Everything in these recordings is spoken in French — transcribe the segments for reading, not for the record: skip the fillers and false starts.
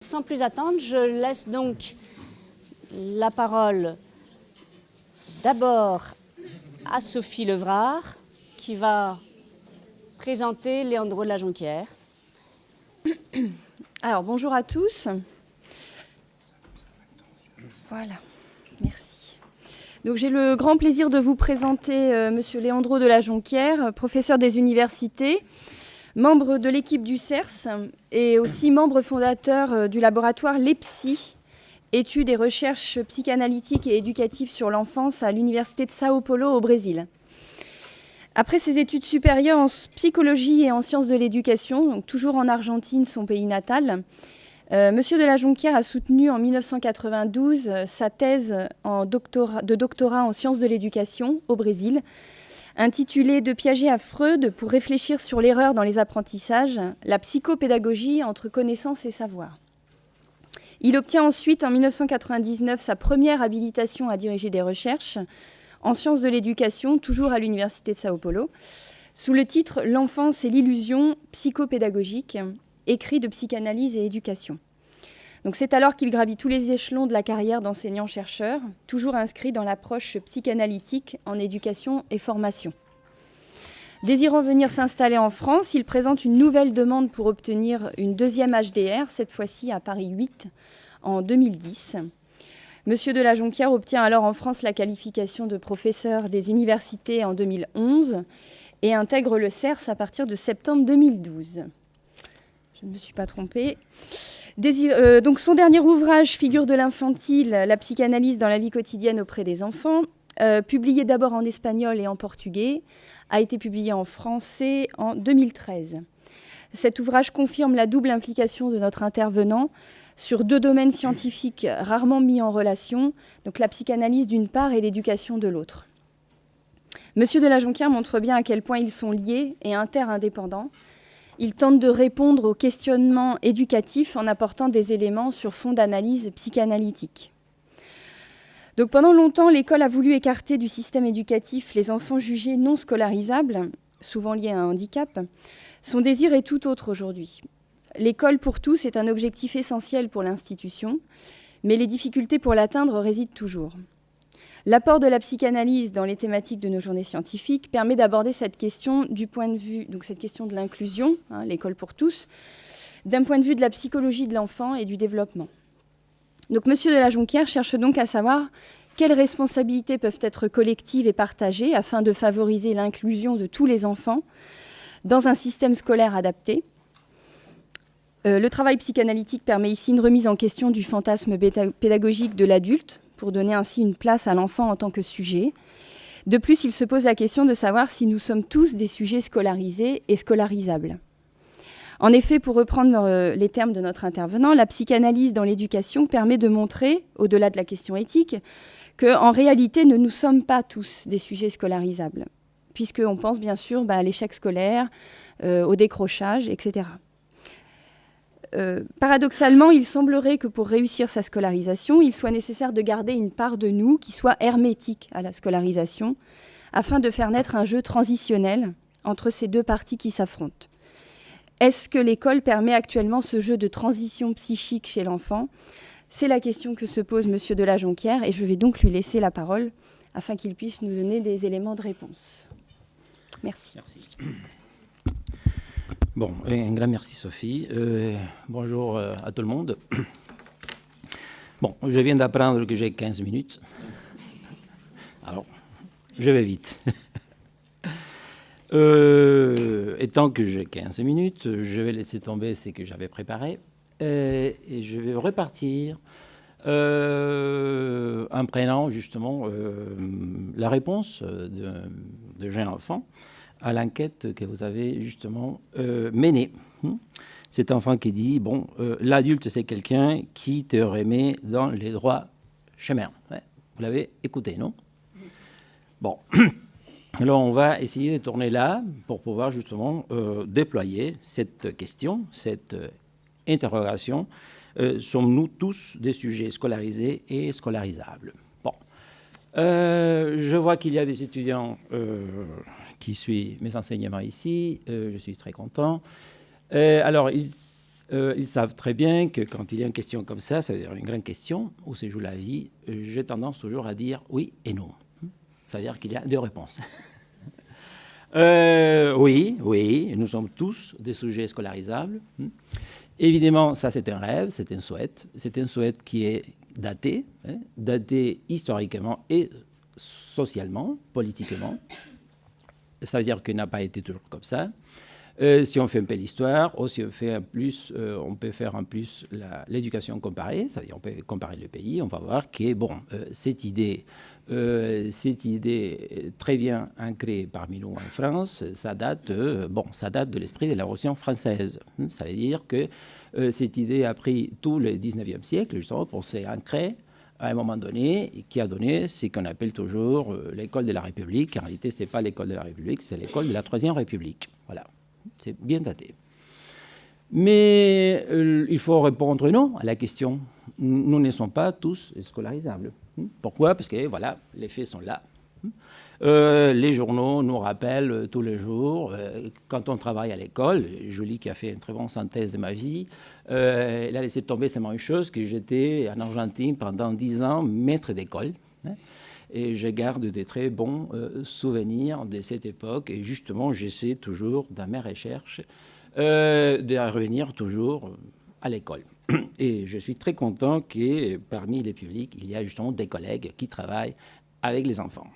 Sans plus attendre, je laisse donc la parole d'abord à Sophie Levrard, qui va présenter Léandro de la Jonquière. Alors, bonjour à tous. Voilà, merci. Donc, j'ai le grand plaisir de vous présenter Monsieur Léandro de la Jonquière, professeur des universités, membre de l'équipe du CERS et aussi membre fondateur du laboratoire LEPSI, études et recherches psychanalytiques et éducatives sur l'enfance à l'université de Sao Paulo au Brésil. Après ses études supérieures en psychologie et en sciences de l'éducation, donc toujours en Argentine, son pays natal, Monsieur de la Jonquière a soutenu en 1992 sa thèse de doctorat en sciences de l'éducation au Brésil, intitulée « De Piaget à Freud pour réfléchir sur l'erreur dans les apprentissages, la psychopédagogie entre connaissance et savoir ». Il obtient ensuite en 1999 sa première habilitation à diriger des recherches en sciences de l'éducation, toujours à l'université de Sao Paulo, sous le titre « L'enfance et l'illusion psychopédagogique », écrit de psychanalyse et éducation. Donc c'est alors qu'il gravit tous les échelons de la carrière d'enseignant-chercheur, toujours inscrit dans l'approche psychanalytique en éducation et formation. Désirant venir s'installer en France, il présente une nouvelle demande pour obtenir une deuxième HDR, cette fois-ci à Paris 8, en 2010. Monsieur de la Jonquière obtient alors en France la qualification de professeur des universités en 2011 et intègre le CERS à partir de septembre 2012. Je ne me suis pas trompée. Donc son dernier ouvrage, Figure de l'infantile, la psychanalyse dans la vie quotidienne auprès des enfants, publié d'abord en espagnol et en portugais, a été publié en français en 2013. Cet ouvrage confirme la double implication de notre intervenant sur deux domaines scientifiques rarement mis en relation, donc la psychanalyse d'une part et l'éducation de l'autre. Monsieur de la Jonquière montre bien à quel point ils sont liés et interindépendants. Il tente de répondre aux questionnements éducatifs en apportant des éléments sur fond d'analyse psychanalytique. Donc pendant longtemps, l'école a voulu écarter du système éducatif les enfants jugés non scolarisables, souvent liés à un handicap. Son désir est tout autre aujourd'hui. L'école pour tous est un objectif essentiel pour l'institution, mais les difficultés pour l'atteindre résident toujours. L'apport de la psychanalyse dans les thématiques de nos journées scientifiques permet d'aborder cette question du point de vue, donc cette question de l'inclusion, l'école pour tous, d'un point de vue de la psychologie de l'enfant et du développement. Donc Monsieur de la Jonquière cherche donc à savoir quelles responsabilités peuvent être collectives et partagées afin de favoriser l'inclusion de tous les enfants dans un système scolaire adapté. Le travail psychanalytique permet ici une remise en question du fantasme pédagogique de l'adulte, pour donner ainsi une place à l'enfant en tant que sujet. De plus, il se pose la question de savoir si nous sommes tous des sujets scolarisés et scolarisables. En effet, pour reprendre les termes de notre intervenant, la psychanalyse dans l'éducation permet de montrer, au-delà de la question éthique, qu'en réalité, nous ne sommes pas tous des sujets scolarisables, puisqu'on pense bien sûr à l'échec scolaire, au décrochage, etc. Paradoxalement, il semblerait que pour réussir sa scolarisation, il soit nécessaire de garder une part de nous qui soit hermétique à la scolarisation, afin de faire naître un jeu transitionnel entre ces deux parties qui s'affrontent. Est-ce que l'école permet actuellement ce jeu de transition psychique chez l'enfant ? C'est la question que se pose Monsieur de la Jonquière, et je vais donc lui laisser la parole afin qu'il puisse nous donner des éléments de réponse. Merci. Merci. Bon, un grand merci Sophie. Bonjour à tout le monde. Bon, je viens d'apprendre que j'ai 15 minutes. Alors, je vais vite. Étant que j'ai 15 minutes, je vais laisser tomber ce que j'avais préparé et je vais repartir en prenant justement la réponse de jeunes enfants à l'enquête que vous avez justement menée. Cet enfant qui dit, bon, l'adulte, c'est quelqu'un qui te remet dans les droits chemins. Ouais, vous l'avez écouté, non? Bon, alors on va essayer de tourner là pour pouvoir justement déployer cette question, cette interrogation. Sommes-nous tous des sujets scolarisés et scolarisables? Bon, je vois qu'il y a des étudiants qui suivent mes enseignements ici. Je suis très content. Alors, ils savent très bien que quand il y a une question comme ça, c'est-à-dire une grande question où se joue la vie, j'ai tendance toujours à dire oui et non. C'est-à-dire qu'il y a deux réponses. Oui, nous sommes tous des sujets scolarisables. Évidemment, ça c'est un rêve, c'est un souhait qui est daté, daté historiquement et socialement, politiquement. Ça veut dire qu'il n'a pas été toujours comme ça. Si on fait un peu l'histoire, ou si on fait un plus, on peut faire en plus l'éducation comparée, c'est-à-dire on peut comparer le pays, on va voir que bon, cette idée très bien ancrée parmi nous en France, ça date de l'esprit de la Révolution française. Ça veut dire que cette idée a pris tout le 19e siècle justement pour s'ancrer à un moment donné, qui a donné ce qu'on appelle toujours l'école de la République. En réalité, ce n'est pas l'école de la République, c'est l'école de la Troisième République. Voilà. C'est bien daté. Mais il faut répondre non à la question. Nous ne sommes pas tous scolarisables. Pourquoi? Parce que voilà, les faits sont là. Les journaux nous rappellent tous les jours, quand on travaille à l'école, Julie qui a fait une très bonne synthèse de ma vie, elle a laissé tomber seulement une chose, que j'étais en Argentine pendant 10 ans maître d'école. Et je garde de très bons souvenirs de cette époque. Et justement, j'essaie toujours, dans mes recherches, de revenir toujours à l'école. Et je suis très content que parmi les publics, il y a justement des collègues qui travaillent avec les enfants.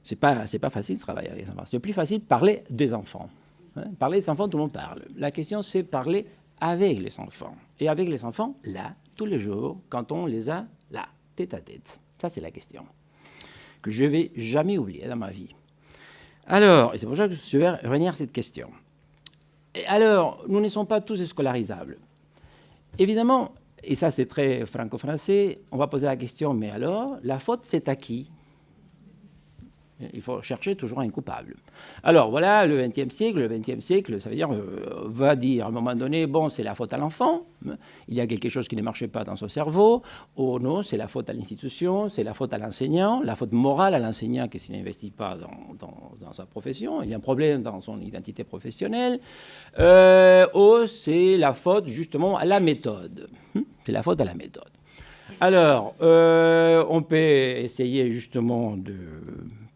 C'est pas facile de travailler avec les enfants. C'est plus facile de parler des enfants. Parler des enfants, tout le monde parle. La question, c'est parler avec les enfants. Et avec les enfants, là, tous les jours, quand on les a là, tête à tête. Ça, c'est la question que je ne vais jamais oublier dans ma vie. Alors, et c'est pour ça que je vais revenir à cette question. Et alors, nous ne sommes pas tous scolarisables. Évidemment, et ça c'est très franco-français, on va poser la question, mais alors, la faute c'est à qui? Il faut chercher toujours un coupable. Alors voilà, le XXe siècle, ça veut dire, va dire à un moment donné, bon, c'est la faute à l'enfant, il y a quelque chose qui ne marche pas dans son cerveau, ou non, c'est la faute à l'institution, c'est la faute à l'enseignant, la faute morale à l'enseignant qui s'il n'investit pas dans sa profession, il y a un problème dans son identité professionnelle, ou c'est la faute justement à la méthode. C'est la faute à la méthode. Alors, on peut essayer justement de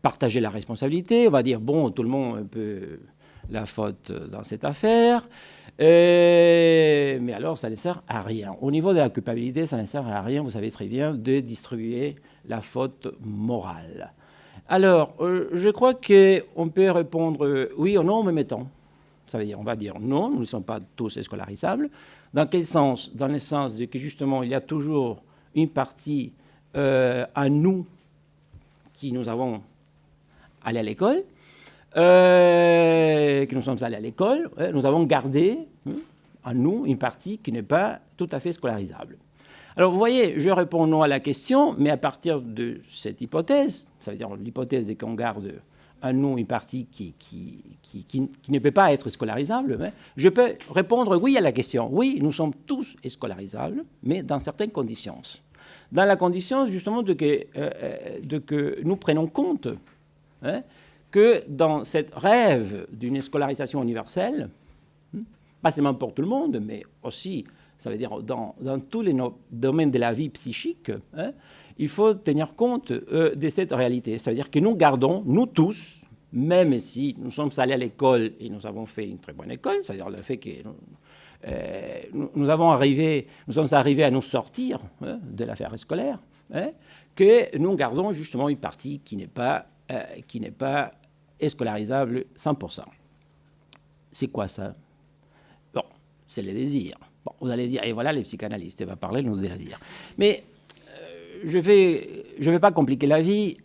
partager la responsabilité. On va dire, bon, tout le monde a un peu la faute dans cette affaire. Mais alors, ça ne sert à rien. Au niveau de la culpabilité, ça ne sert à rien, vous savez très bien, de distribuer la faute morale. Alors, je crois qu'on peut répondre oui ou non en même temps. Ça veut dire, on va dire non, nous ne sommes pas tous scolarisables. Dans quel sens? Dans le sens de que justement, il y a toujours une partie à nous qui nous avons allé à l'école, que nous sommes allés à l'école, nous avons gardé en nous une partie qui n'est pas tout à fait scolarisable. Alors vous voyez, je réponds non à la question, mais à partir de cette hypothèse, ça veut dire l'hypothèse qu'on garde en nous une partie qui ne peut pas être scolarisable, je peux répondre oui à la question. Oui, nous sommes tous scolarisables, mais dans certaines conditions. Dans la condition justement de que nous prenons compte que dans cette rêve d'une scolarisation universelle, pas seulement pour tout le monde, mais aussi, ça veut dire dans tous les domaines de la vie psychique, il faut tenir compte de cette réalité. C'est-à-dire que nous gardons, nous tous, même si nous sommes allés à l'école et nous avons fait une très bonne école, c'est-à-dire le fait que nous sommes arrivés à nous sortir de l'affaire scolaire, que nous gardons justement une partie qui n'est pas scolarisable 100%. C'est quoi ça? Bon, c'est les désirs. Bon, vous allez dire, et voilà, les psychanalystes, ils vont parler de nos désirs. Mais je vais pas compliquer la vie.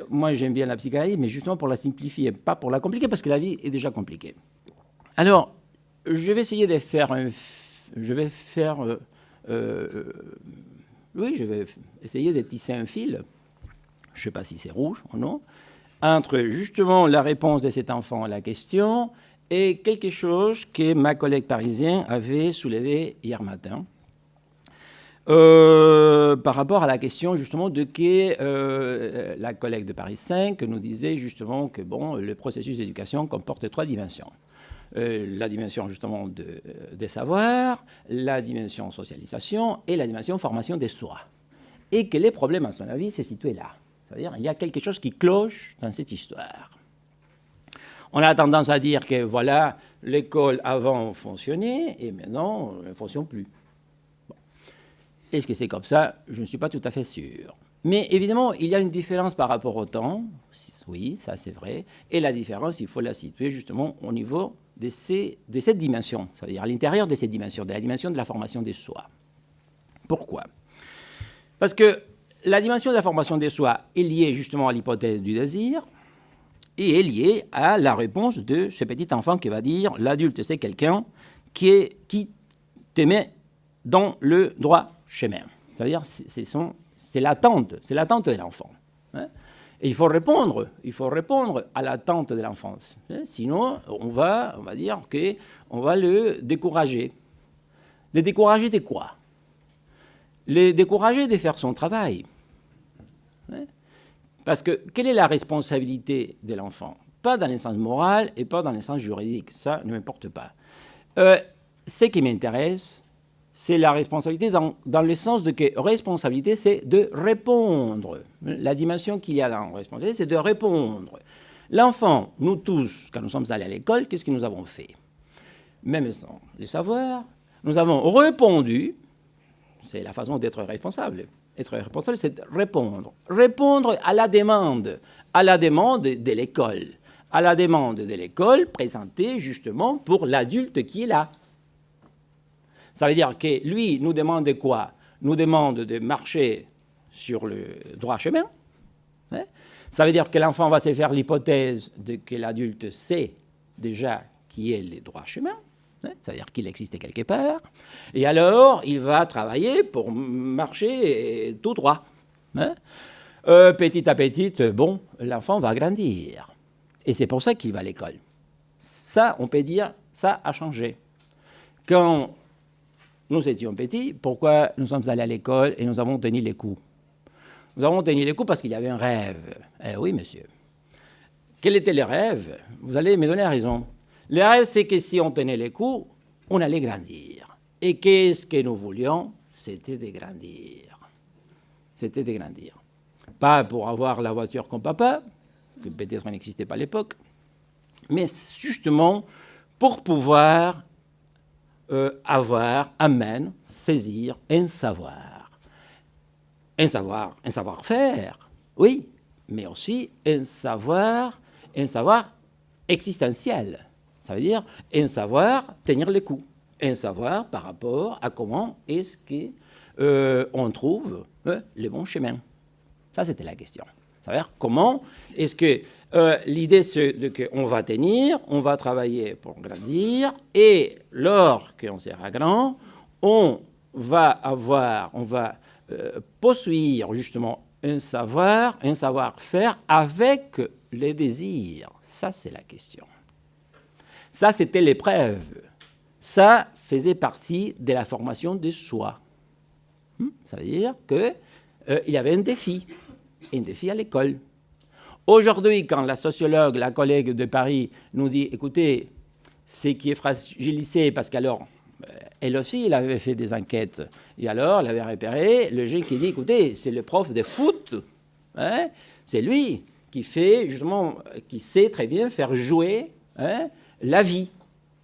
Moi, j'aime bien la psychanalyse, mais justement pour la simplifier, pas pour la compliquer, parce que la vie est déjà compliquée. Alors, je vais essayer de faire je vais essayer de tisser un fil, je ne sais pas si c'est rouge ou non, entre justement la réponse de cet enfant à la question et quelque chose que ma collègue parisienne avait soulevé hier matin par rapport à la question justement de que la collègue de Paris 5 nous disait justement que bon, le processus d'éducation comporte 3 dimensions. la dimension justement des savoirs, la dimension socialisation et la dimension formation des soi. Et que les problèmes, à son avis, se situaient là. C'est-à-dire qu'il y a quelque chose qui cloche dans cette histoire. On a tendance à dire que, voilà, l'école avant fonctionnait et maintenant, elle ne fonctionne plus. Bon. Est-ce que c'est comme ça? Je ne suis pas tout à fait sûr. Mais évidemment, il y a une différence par rapport au temps. Oui, ça c'est vrai. Et la différence, il faut la situer justement au niveau de cette dimension, c'est-à-dire à l'intérieur de cette dimension, de la dimension de la formation des soi. Pourquoi? Parce que la dimension de la formation des soi est liée justement à l'hypothèse du désir et est liée à la réponse de ce petit enfant qui va dire « l'adulte, c'est quelqu'un qui te met dans le droit chemin ». C'est-à-dire, c'est l'attente de l'enfant. Hein. Et il faut répondre à l'attente de l'enfance. Hein. Sinon, on va dire qu'on va le décourager. Le décourager de quoi? Le décourager de faire son travail. Hein. Parce que quelle est la responsabilité de l'enfant? Pas dans le sens moral et pas dans le sens juridique. Ça ne m'importe pas. Ce qui m'intéresse, c'est la responsabilité dans le sens de que responsabilité, c'est de répondre. La dimension qu'il y a dans responsabilité, c'est de répondre. L'enfant, nous tous, quand nous sommes allés à l'école, qu'est-ce que nous avons fait? Même sans le savoir, nous avons répondu. C'est la façon d'être responsable. Être responsable, c'est répondre. Répondre à la demande de l'école. À la demande de l'école présentée justement pour l'adulte qui est là. Ça veut dire que lui nous demande quoi? Nous demande de marcher sur le droit chemin. Hein? Ça veut dire que l'enfant va se faire l'hypothèse de que l'adulte sait déjà qui est le droit chemin. Hein? Ça veut dire qu'il existe quelque part. Et alors, il va travailler pour marcher tout droit. Hein? Petit à petit, bon, l'enfant va grandir. Et c'est pour ça qu'il va à l'école. Ça, on peut dire, ça a changé. Quand nous étions petits, pourquoi nous sommes allés à l'école et nous avons tenu les coups? Nous avons tenu les coups parce qu'il y avait un rêve. Eh oui, monsieur. Quel était le rêve? Vous allez me donner raison. Le rêve, c'est que si on tenait les coups, on allait grandir. Et qu'est-ce que nous voulions? C'était de grandir. C'était de grandir. Pas pour avoir la voiture comme papa, que peut-être n'existait pas à l'époque, mais justement pour pouvoir saisir un savoir. Un savoir-faire, oui, mais aussi un savoir existentiel. Ça veut dire un savoir tenir les coups. Un savoir par rapport à comment est-ce qu'on trouve le bon chemin. Ça, c'était la question. Ça veut dire comment est-ce que l'idée, c'est qu'on va tenir, on va travailler pour grandir, et lorsqu'on sera grand, on va poursuivre justement un savoir-faire avec les désirs. Ça, c'est la question. Ça, c'était l'épreuve. Ça faisait partie de la formation de soi. Ça veut dire qu'il y avait un défi à l'école. Aujourd'hui, quand la sociologue, la collègue de Paris, nous dit, écoutez, ce qui est fragilisé, parce qu'alors, elle aussi, elle avait fait des enquêtes, et alors, elle avait repéré le jeune qui dit, écoutez, c'est le prof de foot, hein, c'est lui qui fait, justement, qui sait très bien faire jouer la vie.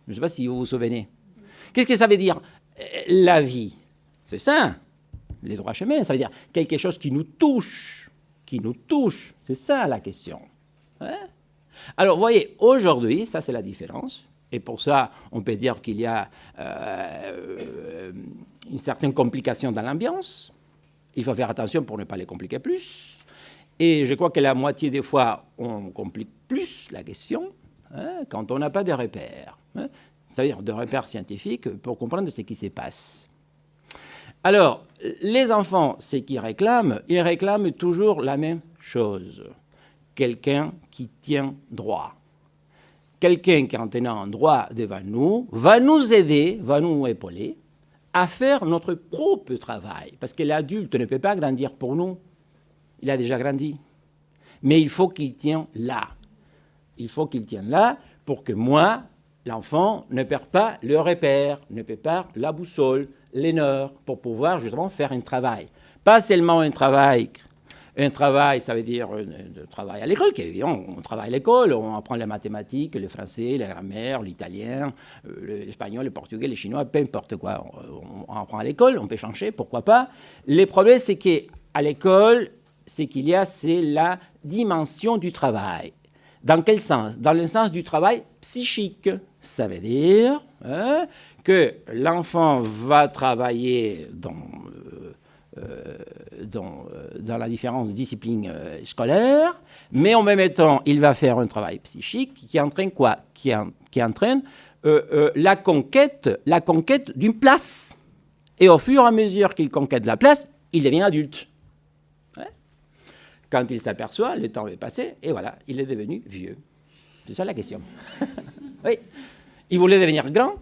Je ne sais pas si vous vous souvenez. Qu'est-ce que ça veut dire, la vie? C'est ça, les droits chemins, ça veut dire quelque chose qui nous touche. C'est ça la question. Hein? Alors, vous voyez, aujourd'hui, ça c'est la différence. Et pour ça, on peut dire qu'il y a une certaine complication dans l'ambiance. Il faut faire attention pour ne pas les compliquer plus. Et je crois que la moitié des fois, on complique plus la question quand on n'a pas de repères. C'est-à-dire de repères scientifiques pour comprendre ce qui se passe. Alors, les enfants, ce qu'ils réclament, ils réclament toujours la même chose. Quelqu'un qui tient droit. Quelqu'un qui, en tenant droit devant nous, va nous aider, va nous épauler à faire notre propre travail. Parce que l'adulte ne peut pas grandir pour nous. Il a déjà grandi. Mais il faut qu'il tienne là. Il faut qu'il tienne là pour que moi, l'enfant ne perd pas le repère, ne perd pas la boussole, les nerfs, pour pouvoir justement faire un travail. Pas seulement un travail, ça veut dire un travail à l'école, on travaille à l'école, on apprend les mathématiques, le français, la grammaire, l'italien, l'espagnol, le portugais, le chinois, peu importe quoi. On apprend à l'école, on peut changer, pourquoi pas. Le problème, c'est qu'à l'école, c'est la dimension du travail. Dans quel sens? Dans le sens du travail psychique. Ça veut dire que l'enfant va travailler dans la différentes disciplines scolaires, mais en même temps, il va faire un travail psychique qui entraîne quoi? Qui entraîne la conquête d'une place. Et au fur et à mesure qu'il conquiert la place, il devient adulte. Quand il s'aperçoit, le temps est passé, et voilà, il est devenu vieux. C'est ça la question. Oui. Il voulait devenir grand.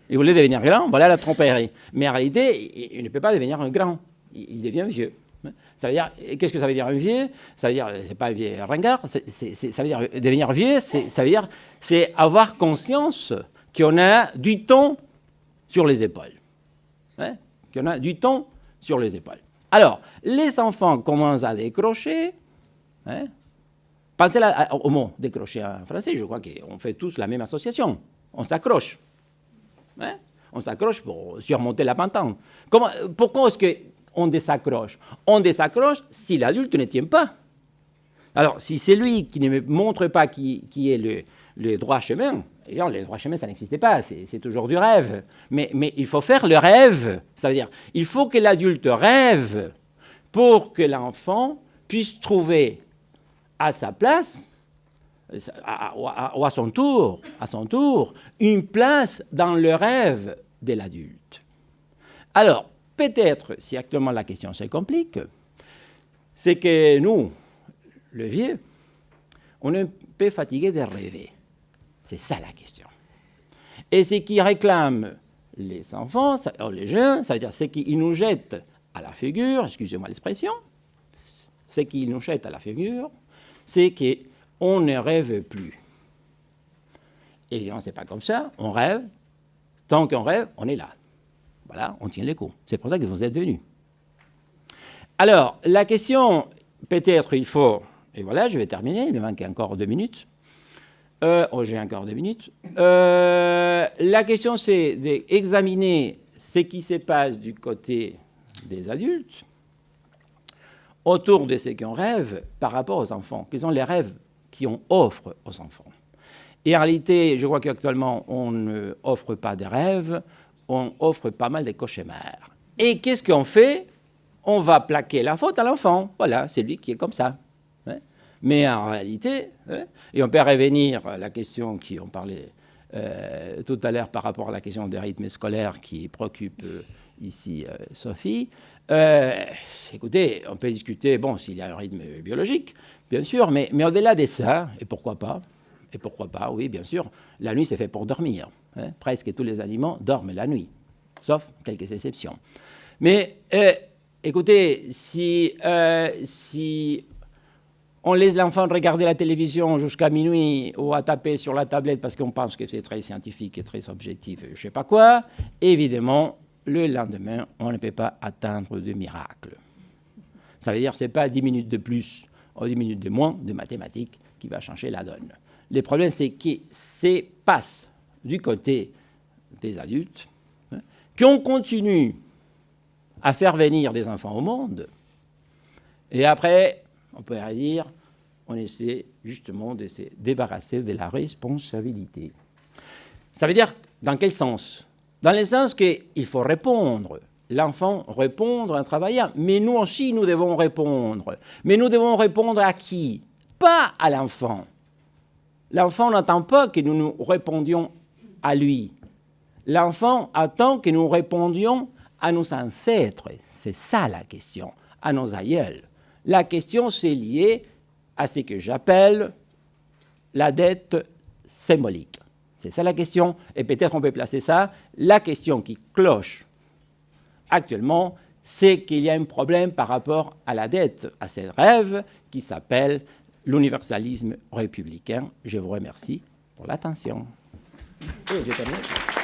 Il voulait devenir grand, voilà la tromperie. Mais en réalité, il ne peut pas devenir un grand. Il devient vieux. Ça veut dire, qu'est-ce que ça veut dire un vieux? Ça veut dire, c'est pas un vieux ringard, ça veut dire devenir vieux, ça veut dire, c'est avoir conscience qu'on a du temps sur les épaules. Qu'on a du temps sur les épaules. Alors, les enfants commencent à décrocher. Pensez au mot décrocher en français, je crois qu'on fait tous la même association. On s'accroche. On s'accroche pour surmonter la pente. Pourquoi est-ce qu'on désaccroche? On désaccroche si l'adulte ne tient pas. Alors, si c'est lui qui ne me montre pas qui est le droit chemin, évidemment, le droit chemin, ça n'existait pas, c'est toujours du rêve. Mais il faut faire le rêve. Ça veut dire, il faut que l'adulte rêve pour que l'enfant puisse trouver à sa place, ou à son tour, une place dans le rêve de l'adulte. Alors, peut-être, si actuellement la question se complique, c'est que nous, le vieux, on est un peu fatigué de rêver. C'est ça la question. Et ce qui réclame les enfants, les jeunes, ça veut dire ce qui nous jette à la figure, excusez-moi l'expression, ce qui nous jette à la figure, c'est qu'on ne rêve plus. Évidemment, ce n'est pas comme ça, on rêve, tant qu'on rêve, on est là. Voilà, on tient les coups. C'est pour ça que vous êtes venus. Alors, la question, peut-être il faut, et voilà, je vais terminer, il me manque encore 2 minutes. J'ai encore 2 minutes. La question, c'est d'examiner ce qui se passe du côté des adultes autour de ce qu'on rêve par rapport aux enfants. Quels sont les rêves qu'on offre aux enfants? Et en réalité, je crois qu'actuellement, on ne offre pas de rêves, on offre pas mal de cauchemars. Et qu'est-ce qu'on fait? On va plaquer la faute à l'enfant. Voilà, c'est lui qui est comme ça. Mais en réalité, et on peut revenir à la question qu'on parlait tout à l'heure par rapport à la question des rythmes scolaires qui préoccupe ici Sophie. Écoutez, on peut discuter, bon, s'il y a un rythme biologique, bien sûr, mais au-delà de ça, et pourquoi pas, oui, bien sûr, la nuit c'est fait pour dormir. Presque tous les animaux dorment la nuit, sauf quelques exceptions. Mais écoutez, si on laisse l'enfant regarder la télévision jusqu'à minuit ou à taper sur la tablette parce qu'on pense que c'est très scientifique et très objectif, je ne sais pas quoi, évidemment, le lendemain, on ne peut pas atteindre de miracle. Ça veut dire que ce n'est pas 10 minutes de plus ou 10 minutes de moins de mathématiques qui va changer la donne. Le problème, c'est que ça passe du côté des adultes, qu'on continue à faire venir des enfants au monde, et après, on pourrait dire, on essaie justement de se débarrasser de la responsabilité. Ça veut dire, dans quel sens? Dans le sens qu'il faut répondre. L'enfant répondre en travaillant, mais nous aussi, nous devons répondre. Mais nous devons répondre à qui? Pas à l'enfant. L'enfant n'attend pas que nous nous répondions à lui. L'enfant attend que nous répondions à nos ancêtres. C'est ça la question, à nos aïeuls. La question, c'est lié à ce que j'appelle la dette symbolique. C'est ça la question, et peut-être on peut placer ça. La question qui cloche actuellement, c'est qu'il y a un problème par rapport à la dette, à ce rêve qui s'appelle l'universalisme républicain. Je vous remercie pour l'attention. Et j'ai terminé.